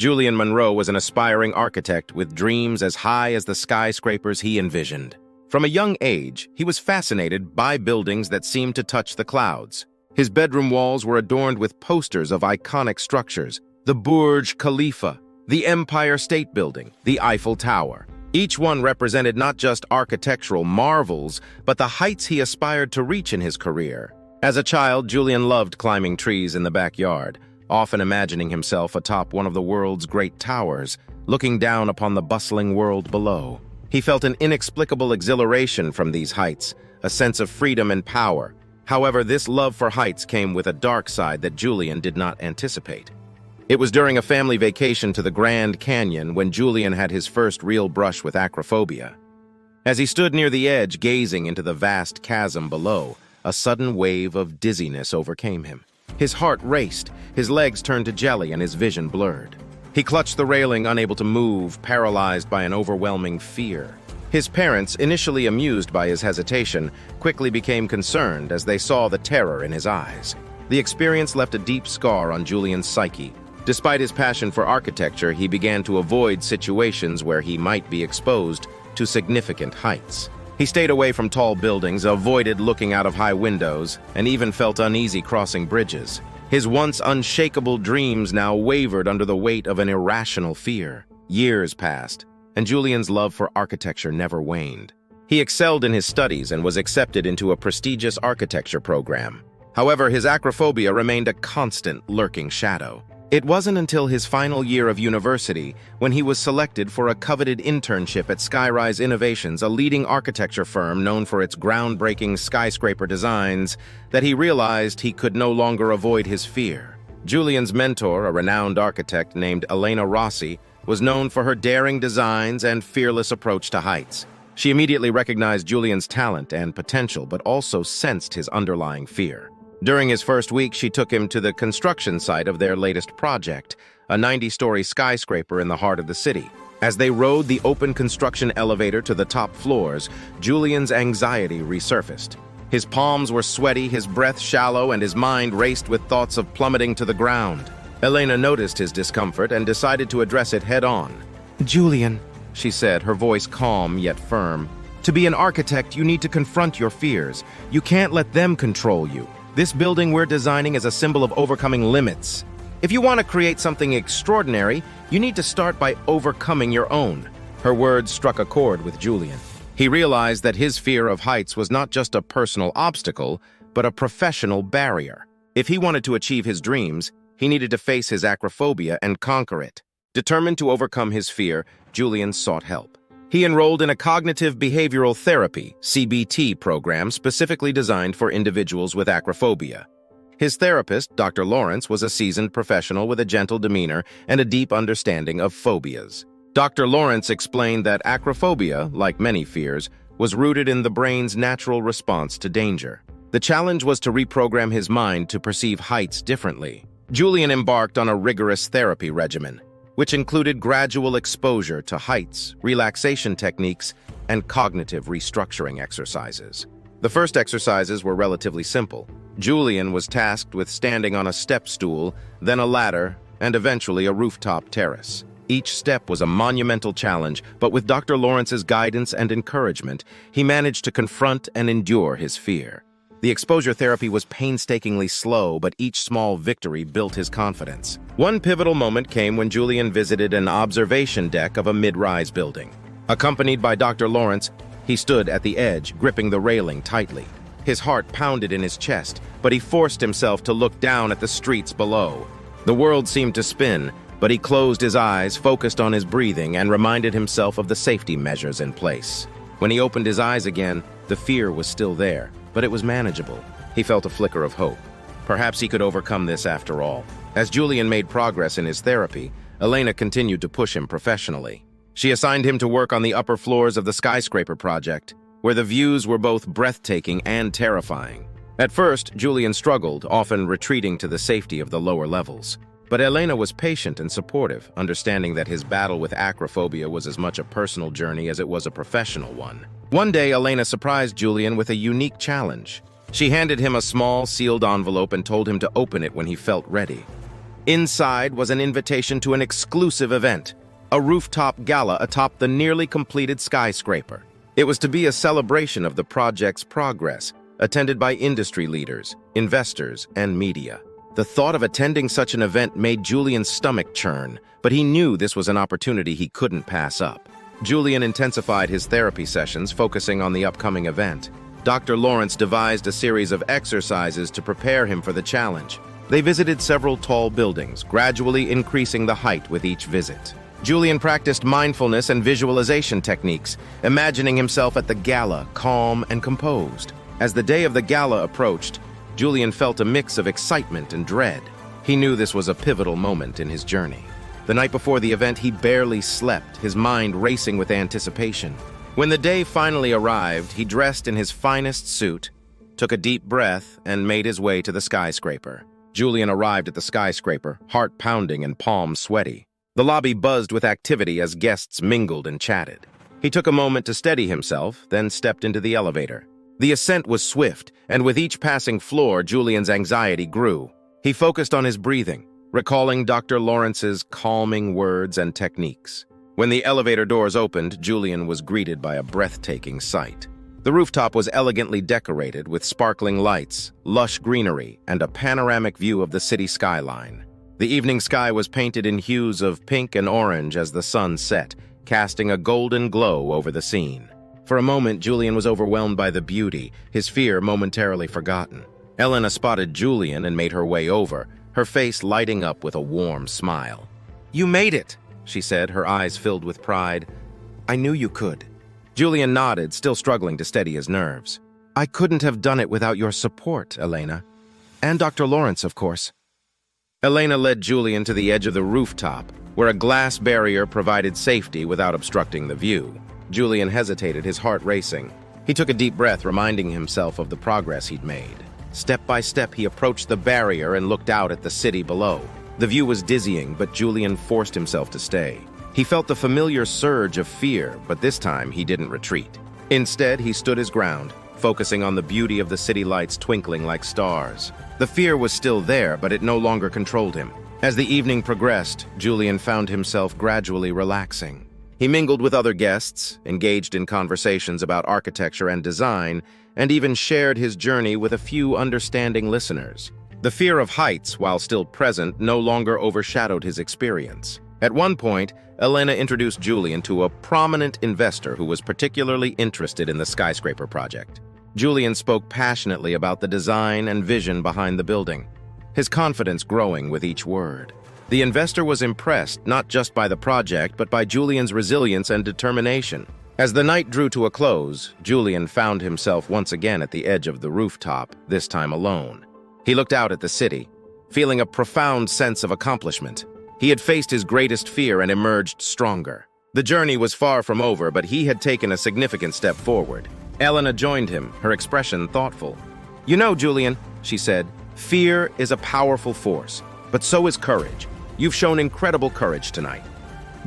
Julian Monroe was an aspiring architect with dreams as high as the skyscrapers he envisioned. From a young age, he was fascinated by buildings that seemed to touch the clouds. His bedroom walls were adorned with posters of iconic structures: the Burj Khalifa, the Empire State Building, the Eiffel Tower. Each one represented not just architectural marvels, but the heights he aspired to reach in his career. As a child, Julian loved climbing trees in the backyard, often imagining himself atop one of the world's great towers, looking down upon the bustling world below. He felt an inexplicable exhilaration from these heights, a sense of freedom and power. However, this love for heights came with a dark side that Julian did not anticipate. It was during a family vacation to the Grand Canyon when Julian had his first real brush with acrophobia. As he stood near the edge, gazing into the vast chasm below, a sudden wave of dizziness overcame him. His heart raced, his legs turned to jelly, and his vision blurred. He clutched the railing, unable to move, paralyzed by an overwhelming fear. His parents, initially amused by his hesitation, quickly became concerned as they saw the terror in his eyes. The experience left a deep scar on Julian's psyche. Despite his passion for architecture, he began to avoid situations where he might be exposed to significant heights. He stayed away from tall buildings, avoided looking out of high windows, and even felt uneasy crossing bridges. His once unshakable dreams now wavered under the weight of an irrational fear. Years passed, and Julian's love for architecture never waned. He excelled in his studies and was accepted into a prestigious architecture program. However, his acrophobia remained a constant, lurking shadow. It wasn't until his final year of university, when he was selected for a coveted internship at Skyrise Innovations, a leading architecture firm known for its groundbreaking skyscraper designs, that he realized he could no longer avoid his fear. Julian's mentor, a renowned architect named Elena Rossi, was known for her daring designs and fearless approach to heights. She immediately recognized Julian's talent and potential, but also sensed his underlying fear. During his first week, she took him to the construction site of their latest project, a 90-story skyscraper in the heart of the city. As they rode the open construction elevator to the top floors, Julian's anxiety resurfaced. His palms were sweaty, his breath shallow, and his mind raced with thoughts of plummeting to the ground. Elena noticed his discomfort and decided to address it head-on. "Julian," she said, her voice calm yet firm, "to be an architect, you need to confront your fears. You can't let them control you. This building we're designing is a symbol of overcoming limits. If you want to create something extraordinary, you need to start by overcoming your own." Her words struck a chord with Julian. He realized that his fear of heights was not just a personal obstacle, but a professional barrier. If he wanted to achieve his dreams, he needed to face his acrophobia and conquer it. Determined to overcome his fear, Julian sought help. He enrolled in a cognitive behavioral therapy (CBT) program specifically designed for individuals with acrophobia. His therapist, Dr. Lawrence, was a seasoned professional with a gentle demeanor and a deep understanding of phobias. Dr. Lawrence explained that acrophobia, like many fears, was rooted in the brain's natural response to danger. The challenge was to reprogram his mind to perceive heights differently. Julian embarked on a rigorous therapy regimen, which included gradual exposure to heights, relaxation techniques, and cognitive restructuring exercises. The first exercises were relatively simple. Julian was tasked with standing on a step stool, then a ladder, and eventually a rooftop terrace. Each step was a monumental challenge, but with Dr. Lawrence's guidance and encouragement, he managed to confront and endure his fear. The exposure therapy was painstakingly slow, but each small victory built his confidence. One pivotal moment came when Julian visited an observation deck of a mid-rise building. Accompanied by Dr. Lawrence, he stood at the edge, gripping the railing tightly. His heart pounded in his chest, but he forced himself to look down at the streets below. The world seemed to spin, but he closed his eyes, focused on his breathing, and reminded himself of the safety measures in place. When he opened his eyes again, the fear was still there, but it was manageable. He felt a flicker of hope. Perhaps he could overcome this after all. As Julian made progress in his therapy, Elena continued to push him professionally. She assigned him to work on the upper floors of the Skyscraper project, where the views were both breathtaking and terrifying. At first, Julian struggled, often retreating to the safety of the lower levels. But Elena was patient and supportive, understanding that his battle with acrophobia was as much a personal journey as it was a professional one. One day, Elena surprised Julian with a unique challenge. She handed him a small, sealed envelope and told him to open it when he felt ready. Inside was an invitation to an exclusive event, a rooftop gala atop the nearly completed skyscraper. It was to be a celebration of the project's progress, attended by industry leaders, investors, and media. The thought of attending such an event made Julian's stomach churn, but he knew this was an opportunity he couldn't pass up. Julian intensified his therapy sessions, focusing on the upcoming event. Dr. Lawrence devised a series of exercises to prepare him for the challenge. They visited several tall buildings, gradually increasing the height with each visit. Julian practiced mindfulness and visualization techniques, imagining himself at the gala, calm and composed. As the day of the gala approached, Julian felt a mix of excitement and dread. He knew this was a pivotal moment in his journey. The night before the event, he barely slept, his mind racing with anticipation. When the day finally arrived, he dressed in his finest suit, took a deep breath, and made his way to the skyscraper. Julian arrived at the skyscraper, heart pounding and palms sweaty. The lobby buzzed with activity as guests mingled and chatted. He took a moment to steady himself, then stepped into the elevator. The ascent was swift, and with each passing floor, Julian's anxiety grew. He focused on his breathing, recalling Dr. Lawrence's calming words and techniques. When the elevator doors opened, Julian was greeted by a breathtaking sight. The rooftop was elegantly decorated with sparkling lights, lush greenery, and a panoramic view of the city skyline. The evening sky was painted in hues of pink and orange as the sun set, casting a golden glow over the scene. For a moment, Julian was overwhelmed by the beauty, his fear momentarily forgotten. Elena spotted Julian and made her way over, her face lighting up with a warm smile. "You made it," she said, her eyes filled with pride. "I knew you could." Julian nodded, still struggling to steady his nerves. "I couldn't have done it without your support, Elena. And Dr. Lawrence, of course." Elena led Julian to the edge of the rooftop, where a glass barrier provided safety without obstructing the view. Julian hesitated, his heart racing. He took a deep breath, reminding himself of the progress he'd made. Step by step, he approached the barrier and looked out at the city below. The view was dizzying, but Julian forced himself to stay. He felt the familiar surge of fear, but this time he didn't retreat. Instead, he stood his ground, focusing on the beauty of the city lights twinkling like stars. The fear was still there, but it no longer controlled him. As the evening progressed, Julian found himself gradually relaxing. He mingled with other guests, engaged in conversations about architecture and design, and even shared his journey with a few understanding listeners. The fear of heights, while still present, no longer overshadowed his experience. At one point, Elena introduced Julian to a prominent investor who was particularly interested in the skyscraper project. Julian spoke passionately about the design and vision behind the building, his confidence growing with each word. The investor was impressed not just by the project, but by Julian's resilience and determination. As the night drew to a close, Julian found himself once again at the edge of the rooftop, this time alone. He looked out at the city, feeling a profound sense of accomplishment. He had faced his greatest fear and emerged stronger. The journey was far from over, but he had taken a significant step forward. Elena joined him, her expression thoughtful. "You know, Julian," she said, "fear is a powerful force, but so is courage. You've shown incredible courage tonight."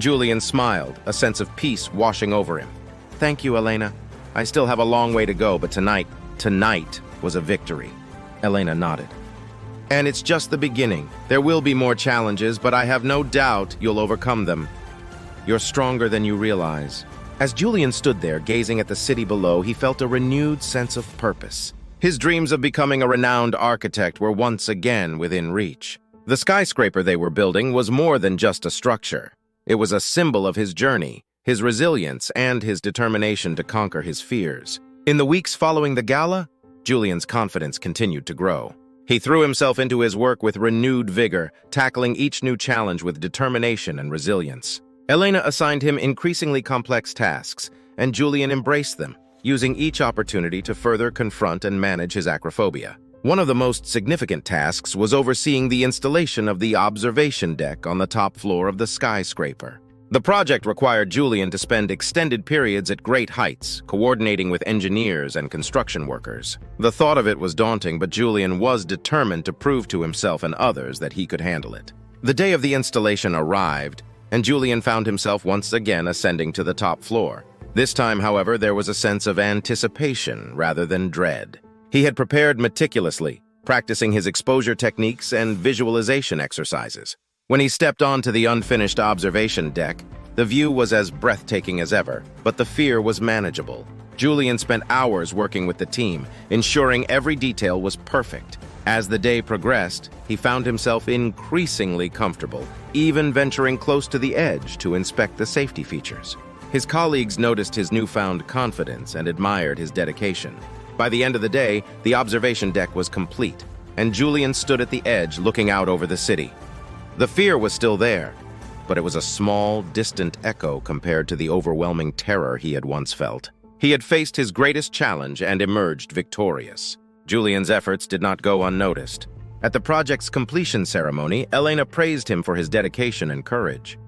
Julian smiled, a sense of peace washing over him. "Thank you, Elena. I still have a long way to go, but tonight was a victory." Elena nodded. "And it's just the beginning. There will be more challenges, but I have no doubt you'll overcome them. You're stronger than you realize." As Julian stood there, gazing at the city below, he felt a renewed sense of purpose. His dreams of becoming a renowned architect were once again within reach. The skyscraper they were building was more than just a structure. It was a symbol of his journey, his resilience, and his determination to conquer his fears. In the weeks following the gala, Julian's confidence continued to grow. He threw himself into his work with renewed vigor, tackling each new challenge with determination and resilience. Elena assigned him increasingly complex tasks, and Julian embraced them, using each opportunity to further confront and manage his acrophobia. One of the most significant tasks was overseeing the installation of the observation deck on the top floor of the skyscraper. The project required Julian to spend extended periods at great heights, coordinating with engineers and construction workers. The thought of it was daunting, but Julian was determined to prove to himself and others that he could handle it. The day of the installation arrived, and Julian found himself once again ascending to the top floor. This time, however, there was a sense of anticipation rather than dread. He had prepared meticulously, practicing his exposure techniques and visualization exercises. When he stepped onto the unfinished observation deck, the view was as breathtaking as ever, but the fear was manageable. Julian spent hours working with the team, ensuring every detail was perfect. As the day progressed, he found himself increasingly comfortable, even venturing close to the edge to inspect the safety features. His colleagues noticed his newfound confidence and admired his dedication. By the end of the day, the observation deck was complete, and Julian stood at the edge looking out over the city. The fear was still there, but it was a small, distant echo compared to the overwhelming terror he had once felt. He had faced his greatest challenge and emerged victorious. Julian's efforts did not go unnoticed. At the project's completion ceremony, Elena praised him for his dedication and courage.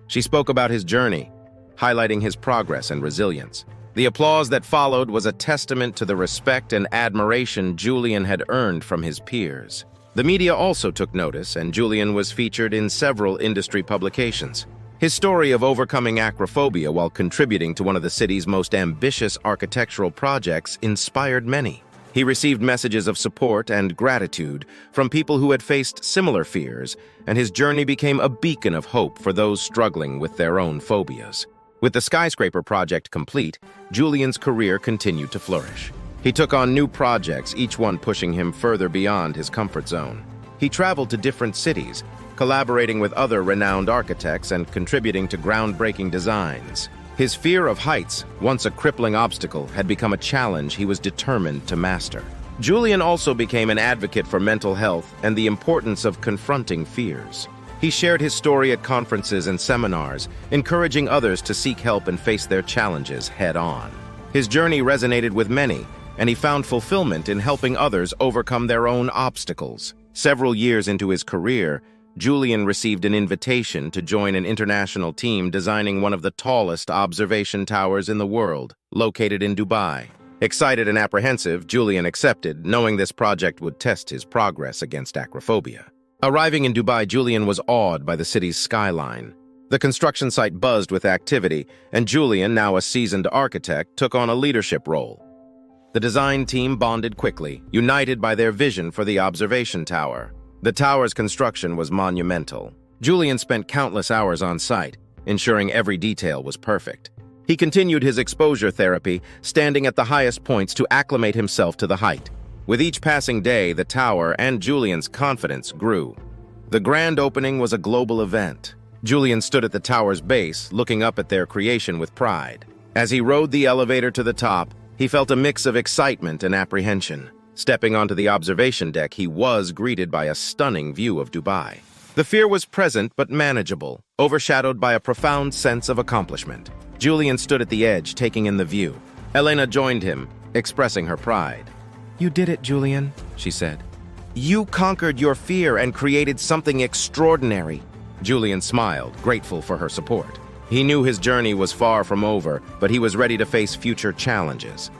She spoke about his journey, highlighting his progress and resilience. The applause that followed was a testament to the respect and admiration Julian had earned from his peers. The media also took notice, and Julian was featured in several industry publications. His story of overcoming acrophobia while contributing to one of the city's most ambitious architectural projects inspired many. He received messages of support and gratitude from people who had faced similar fears, and his journey became a beacon of hope for those struggling with their own phobias. With the Skyscraper project complete, Julian's career continued to flourish. He took on new projects, each one pushing him further beyond his comfort zone. He traveled to different cities, collaborating with other renowned architects and contributing to groundbreaking designs. His fear of heights, once a crippling obstacle, had become a challenge he was determined to master. Julian also became an advocate for mental health and the importance of confronting fears. He shared his story at conferences and seminars, encouraging others to seek help and face their challenges head-on. His journey resonated with many, and he found fulfillment in helping others overcome their own obstacles. Several years into his career, Julian received an invitation to join an international team designing one of the tallest observation towers in the world, located in Dubai. Excited and apprehensive, Julian accepted, knowing this project would test his progress against acrophobia. Arriving in Dubai, Julian was awed by the city's skyline. The construction site buzzed with activity, and Julian, now a seasoned architect, took on a leadership role. The design team bonded quickly, united by their vision for the observation tower. The tower's construction was monumental. Julian spent countless hours on site, ensuring every detail was perfect. He continued his exposure therapy, standing at the highest points to acclimate himself to the height. With each passing day, the tower and Julian's confidence grew. The grand opening was a global event. Julian stood at the tower's base, looking up at their creation with pride. As he rode the elevator to the top, he felt a mix of excitement and apprehension. Stepping onto the observation deck, he was greeted by a stunning view of Dubai. The fear was present but manageable, overshadowed by a profound sense of accomplishment. Julian stood at the edge, taking in the view. Elena joined him, expressing her pride. "You did it, Julian," she said. "You conquered your fear and created something extraordinary." Julian smiled, grateful for her support. He knew his journey was far from over, but he was ready to face future challenges.